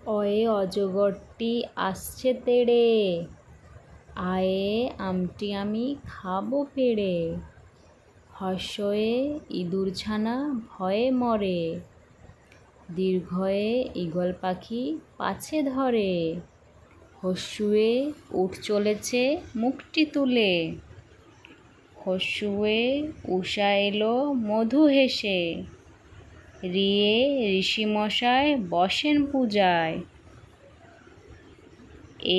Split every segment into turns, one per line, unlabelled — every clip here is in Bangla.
অয়ে অজগরটি আসছে তেড়ে, আয়ে আমটি আমি খাবো পেড়ে। হর্ষয়ে ইঁদুরছানা ভয়ে মরে, দীর্ঘয়ে ঈগল পাখি পাছে ধরে। হর্ষুয়ে উট চলেছে মুখটি তুলে, হর্ষুয়ে উষা এলো মধু হেসে। রিয়ে ঋষিমশাই বসেন পূজায়,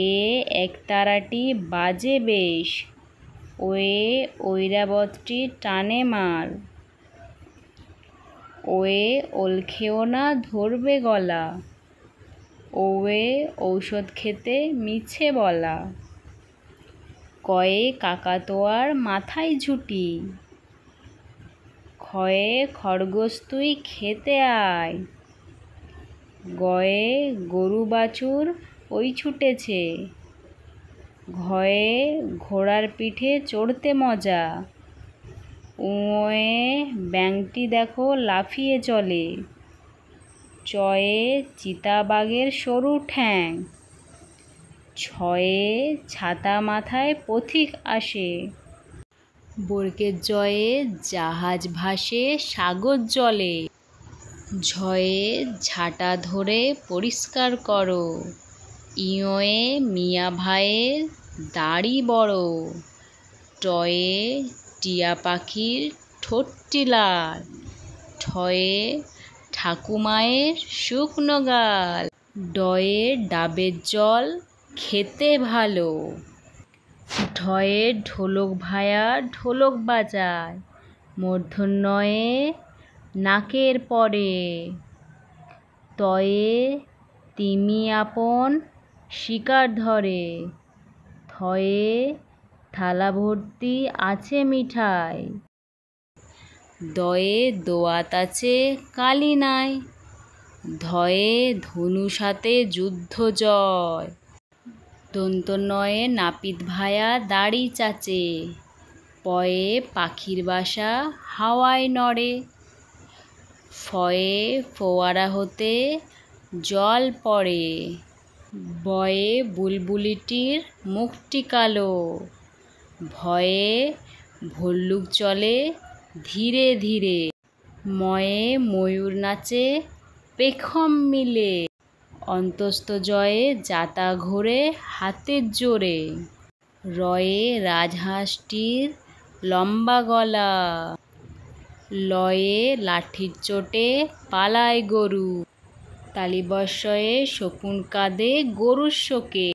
এ একতারাটি বাজে বেশ, ওয়ে ঐরাবতটি টানে মার। ওয়ে ওল খেও না ধরবে গলা, ওয়ে ঔষধ খেতে মিছে বলা। কয়ে কাকাতোয়ার মাথায় ঝুঁটি, খয়ে খরগোশ তুই খেতে আয়। গয়ে গরু বাছুর ওই ছুটেছে, ঘয়ে ঘোড়ার পিঠে চড়তে মজা। উয়ে ব্যাঙটি দেখো লাফিয়ে চলে, চয়ে চিতাবাঘের সরু ঠ্যাং। ছয়ে ছাতা মাথায় পথিক আসে, বর্গের জয়ে জাহাজ ভাসে সাগর জলে। ঝয়ে ঝাঁটা ধরে পরিষ্কার করো, ইয়োয়ে মিয়া ভাইয়ের দাড়ি বড়। টয়ে টিয়া পাখির ঠোঁটটি লাল, ঠয়ে ঠাকুমায়ের শুকনো গাল। ডয়ে ডাবের জল খেতে ভালো, ঢয়ে ঢোলক ভায়া ঢোলক বাজায়। মূর্ধন্যয়ে নাকের পরে, তয়ে তিমি আপন শিকার ধরে। থয়ে থালা ভর্তি আছে মিঠাই, দয়ে দোয়াত আছে কালি নাই। ধয়ে ধনুষ হাতে যুদ্ধ জয়, দন্তন্বয়ে নাপিত ভায়া দাড়ি চাচে। পয়ে পাখির বাসা হাওয়ায় নড়ে, ফয়ে ফোয়ারা হতে জল পড়ে। বয়ে বুলবুলিটির মুখটি কালো, ভয়ে ভল্লুক চলে ধীরে ধীরে। ময়ে ময়ূর নাচে পেখম মিলে, অন্তস্থ জয়ে যাতা ঘোরে হাতের জোরে। রয়ে রাজহাঁসটির লম্বা গলা, লয়ে লাঠির চোটে পালায় গরু। তালিবস্যয়ে শকুন কাঁদে গরুর শোকে।